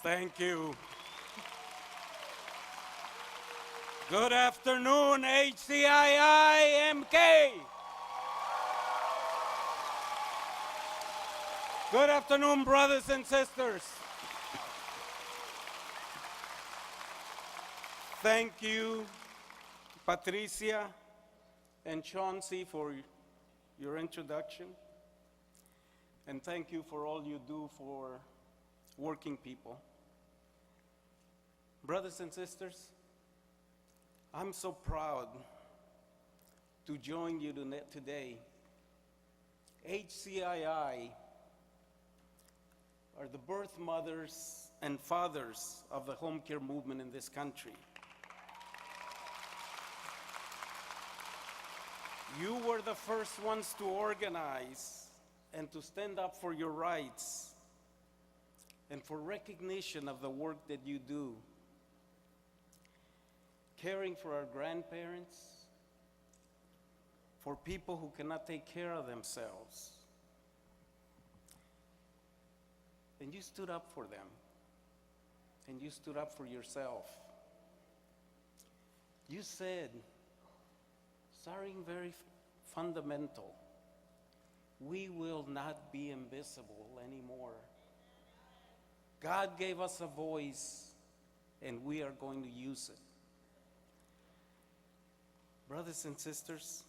Thank you. Good afternoon, HCIIMK. Good afternoon, brothers and sisters. Thank you, Patricia and Chauncey, for your introduction. And thank you for all you do for working people. Brothers and sisters, I'm so proud to join you today. HCII are the birth mothers and fathers of the home care movement in this country. You were the first ones to organize and to stand up for your rights and for recognition of the work that you do. Caring for our grandparents, for people who cannot take care of themselves. And you stood up for them, and you stood up for yourself. You said something very fundamental: we will not be invisible anymore. God gave us a voice, and we are going to use it. Brothers and sisters,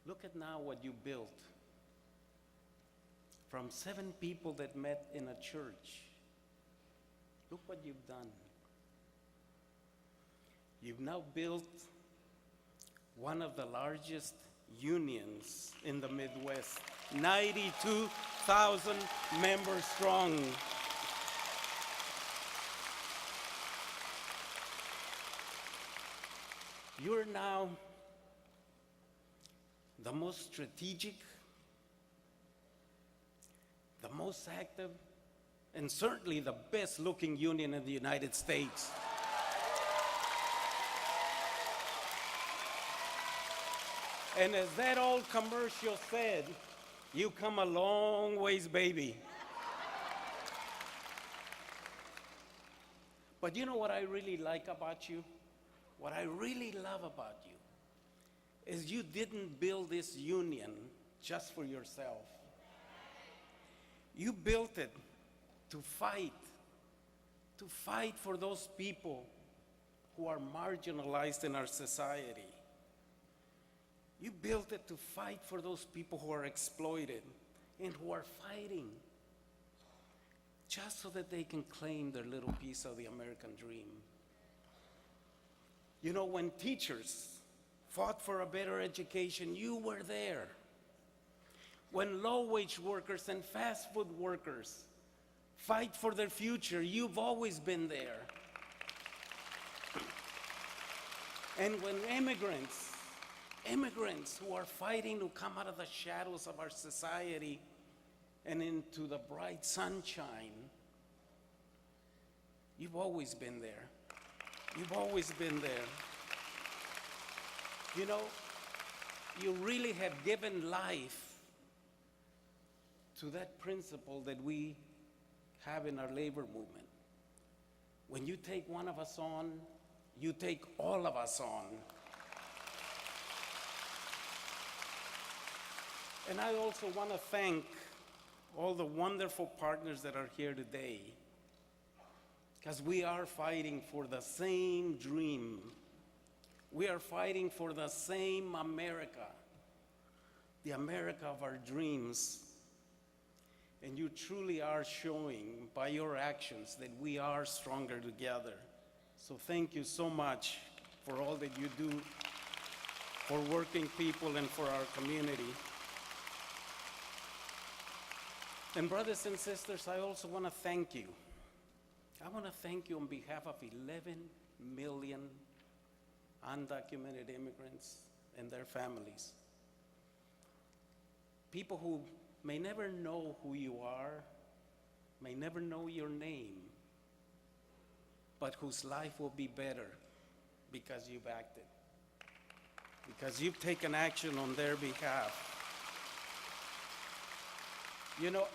look at now what you built. From 7 people that met in a church, look what you've done. You've now built one of the largest unions in the Midwest, 92,000 members strong. You're now the most strategic, the most active, and certainly the best looking union in the United States. And as that old commercial said, you come a long ways, baby. But you know what I really like about you? What I really love about you is you didn't build this union just for yourself. You built it to fight for those people who are marginalized in our society. You built it to fight for those people who are exploited and who are fighting just so that they can claim their little piece of the American dream. You know, when teachers fought for a better education, you were there. When low-wage workers and fast food workers fight for their future, you've always been there. And when immigrants who are fighting to come out of the shadows of our society and into the bright sunshine, you've always been there. You've always been there. You know, you really have given life to that principle that we have in our labor movement. When you take one of us on, you take all of us on. And I also want to thank all the wonderful partners that are here today, because we are fighting for the same dream. We are fighting for the same America, the America of our dreams. And you truly are showing by your actions that we are stronger together. So thank you so much for all that you do for working people and for our community. And brothers and sisters, I also want to thank you. I want to thank you on behalf of 11 million undocumented immigrants and their families. People who may never know who you are, may never know your name, but whose life will be better because you've acted, because you've taken action on their behalf. You know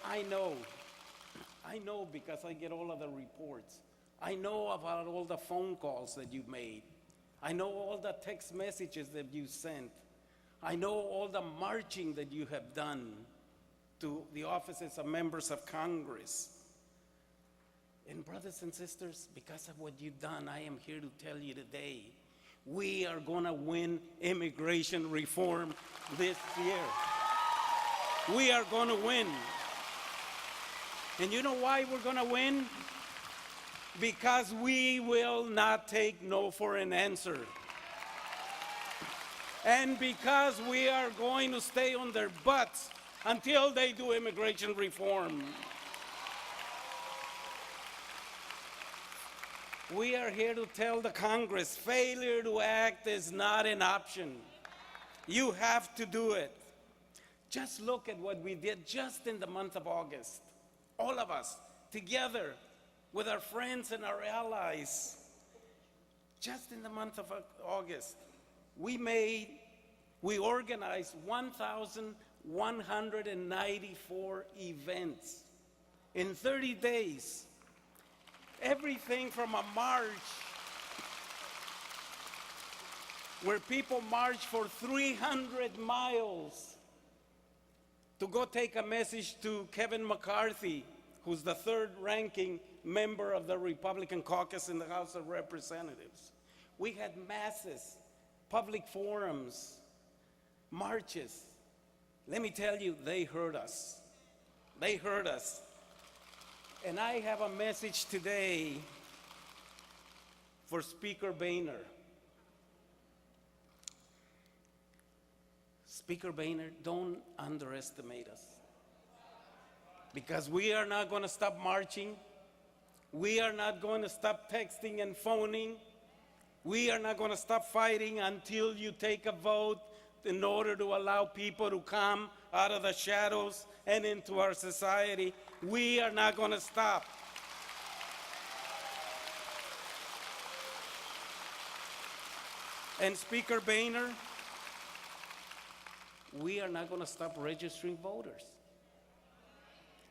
I know because I get all of the reports. I know about all the phone calls that you made. I know all the text messages that you sent. I know all the marching that you have done to the offices of members of Congress. And brothers and sisters, because of what you've done, I am here to tell you today, we are going to win immigration reform this year. We are going to win. And you know why we're going to win? Because we will not take no for an answer. And because we are going to stay on their butts until they do immigration reform. We are here to tell the Congress, failure to act is not an option. You have to do it. Just look at what we did just in the month of August. All of us, together with our friends and our allies, just in the month of August, we organized 1,194 events in 30 days. Everything from a march where people marched for 300 miles to go take a message to Kevin McCarthy, who's the third-ranking member of the Republican caucus in the House of Representatives. We had masses, public forums, marches. Let me tell you, they heard us. They heard us. And I have a message today for Speaker Boehner. Speaker Boehner, don't underestimate us. Because we are not going to stop marching. We are not going to stop texting and phoning. We are not going to stop fighting until you take a vote in order to allow people to come out of the shadows and into our society. We are not going to stop. And Speaker Boehner, we are not going to stop registering voters.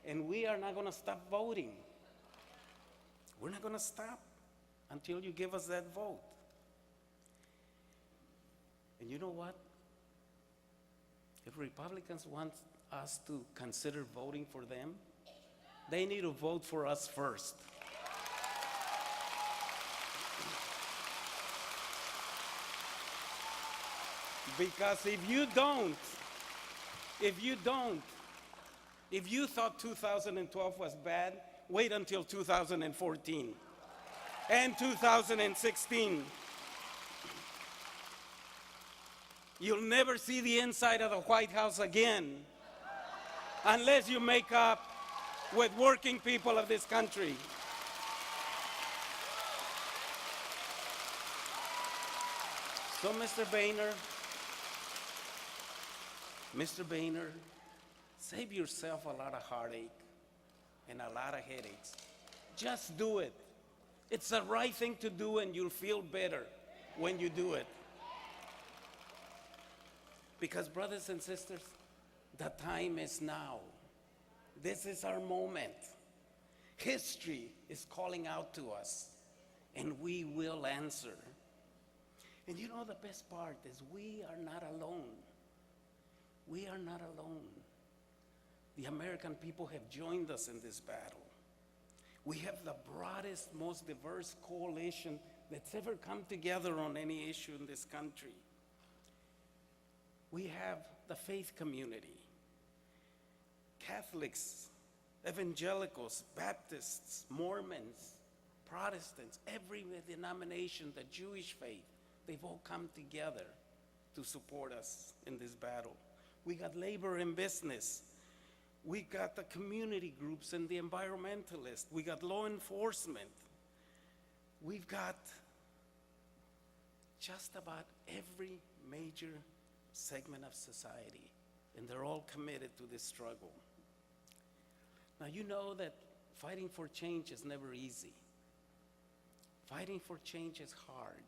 And we are not going to stop voting. We're not going to stop until you give us that vote. And you know what? If Republicans want us to consider voting for them, they need to vote for us first. Because if you thought 2012 was bad, wait until 2014 and 2016. You'll never see the inside of the White House again unless you make up with working people of this country. So, Mr. Boehner, save yourself a lot of heartache and a lot of headaches. Just do it. It's the right thing to do, and you'll feel better when you do it. Because, brothers and sisters, the time is now. This is our moment. History is calling out to us, and we will answer. And you know the best part is we are not alone. We are not alone. The American people have joined us in this battle. We have the broadest, most diverse coalition that's ever come together on any issue in this country. We have the faith community, Catholics, evangelicals, Baptists, Mormons, Protestants, every denomination, the Jewish faith, they've all come together to support us in this battle. We got labor and business. We got the community groups and the environmentalists. We got law enforcement. We've got just about every major segment of society, and they're all committed to this struggle. Now, you know that fighting for change is never easy. Fighting for change is hard.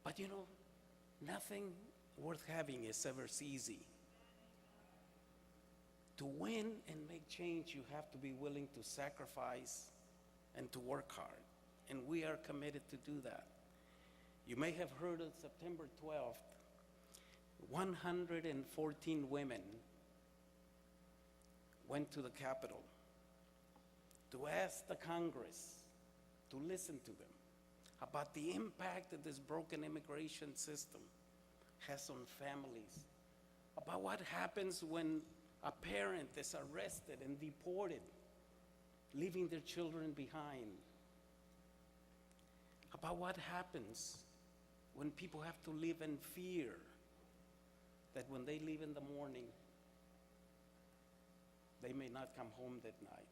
But you know, nothing worth having is ever easy. To win and make change, you have to be willing to sacrifice and to work hard. And we are committed to do that. You may have heard of September 12th, 114 women went to the Capitol to ask the Congress to listen to them about the impact that this broken immigration system has on families, about what happens when a parent is arrested and deported, leaving their children behind, about what happens when people have to live in fear that when they leave in the morning, they may not come home that night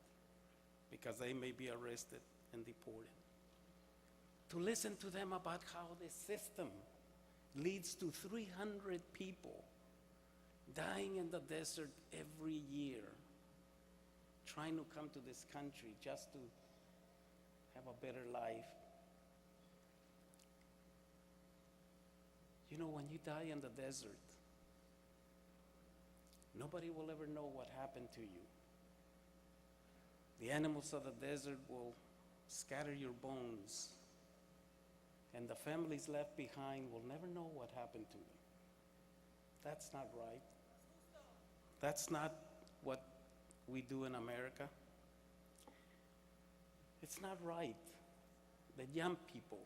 because they may be arrested and deported. To listen to them about how this system leads to 300 people dying in the desert every year, trying to come to this country just to have a better life. You know, when you die in the desert, nobody will ever know what happened to you. The animals of the desert will scatter your bones, and the families left behind will never know what happened to them. That's not right. That's not what we do in America. It's not right that young people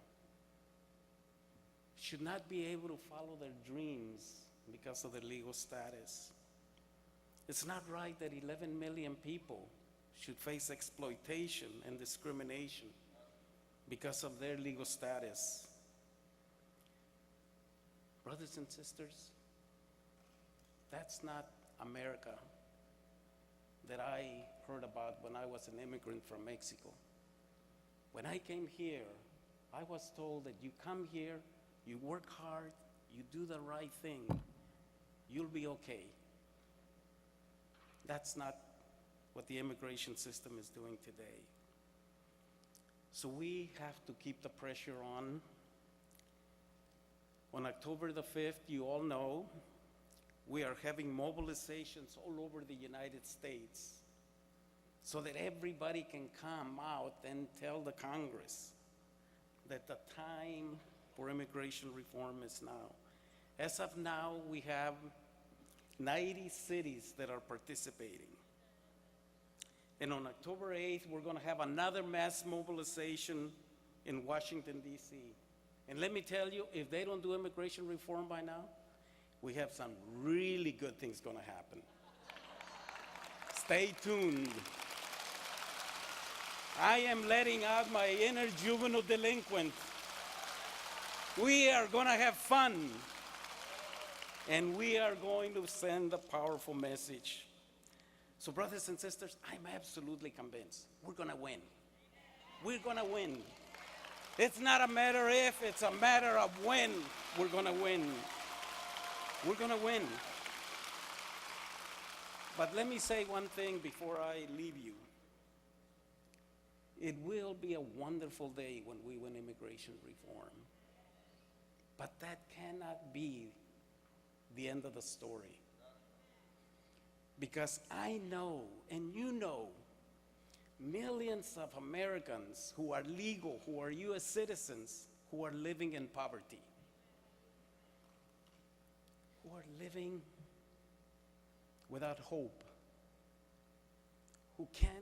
should not be able to follow their dreams because of their legal status. It's not right that 11 million people should face exploitation and discrimination because of their legal status. Brothers and sisters, that's not America that I heard about when I was an immigrant from Mexico. When I came here, I was told that you come here, you work hard, you do the right thing, you'll be okay. That's not what the immigration system is doing today. So we have to keep the pressure on. On October the 5th, you all know, we are having mobilizations all over the United States so that everybody can come out and tell the Congress that the time for immigration reform is now. As of now, we have 90 cities that are participating. And on October 8th, we're going to have another mass mobilization in Washington, D.C. And let me tell you, if they don't do immigration reform by now, we have some really good things going to happen. Stay tuned. I am letting out my inner juvenile delinquent. We are going to have fun. And we are going to send a powerful message. So brothers and sisters, I'm absolutely convinced we're going to win. We're going to win. It's not a matter if, it's a matter of when we're going to win. We're going to win. But let me say one thing before I leave you. It will be a wonderful day when we win immigration reform. But that cannot be the end of the story. Because I know, and you know, millions of Americans who are legal, who are U.S. citizens, who are living in poverty, who are living without hope, who can't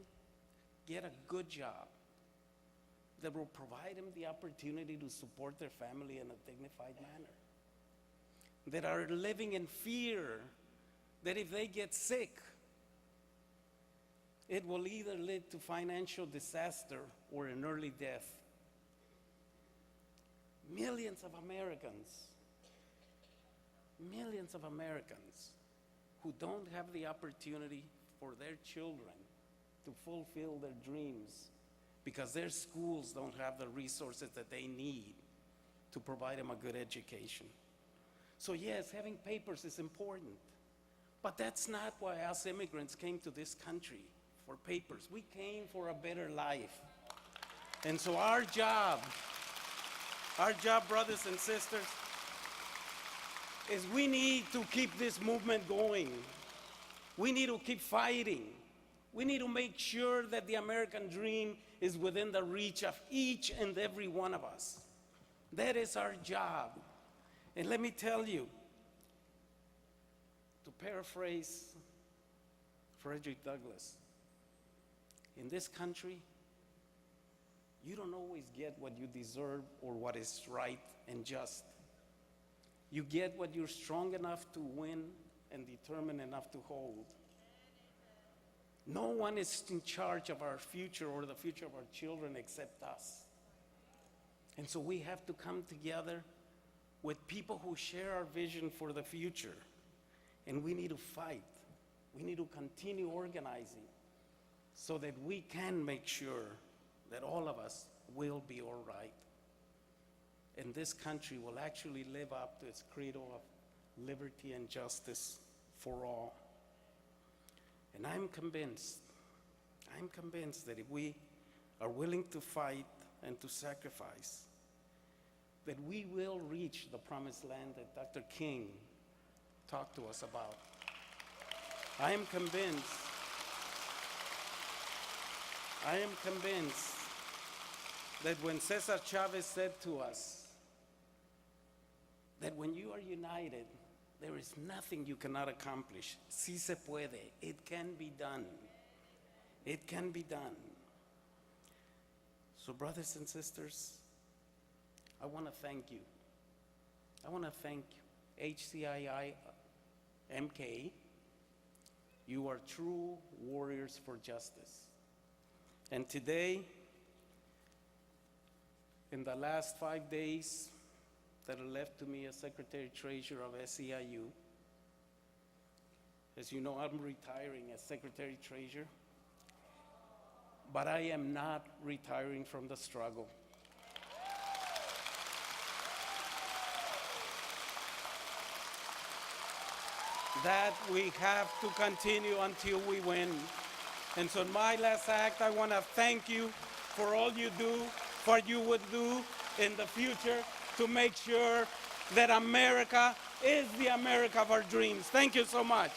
get a good job that will provide them the opportunity to support their family in a dignified manner, that are living in fear that if they get sick, it will either lead to financial disaster or an early death. Millions of Americans who don't have the opportunity for their children to fulfill their dreams because their schools don't have the resources that they need to provide them a good education. So yes, having papers is important, but that's not why us immigrants came to this country, for papers. We came for a better life. And so our job, brothers and sisters, is we need to keep this movement going. We need to keep fighting. We need to make sure that the American dream is within the reach of each and every one of us. That is our job. And let me tell you, to paraphrase Frederick Douglass, in this country, you don't always get what you deserve or what is right and just. You get what you're strong enough to win and determined enough to hold. No one is in charge of our future or the future of our children except us. And so we have to come together with people who share our vision for the future. And we need to fight. We need to continue organizing so that we can make sure that all of us will be all right. And this country will actually live up to its credo of liberty and justice for all. And I'm convinced that if we are willing to fight and to sacrifice, that we will reach the promised land that Dr. King talked to us about. I am convinced that when Cesar Chavez said to us that when you are united, there is nothing you cannot accomplish. Sí se puede. It can be done. It can be done. So brothers and sisters, I want to thank you. I want to thank HCII MK. You are true warriors for justice. And today, in the last 5 days that are left to me as Secretary-Treasurer of SEIU, as you know, I'm retiring as Secretary-Treasurer, but I am not retiring from the struggle. That we have to continue until we win. And so in my last act, I want to thank you for all you do, for you would do in the future to make sure that America is the America of our dreams. Thank you so much.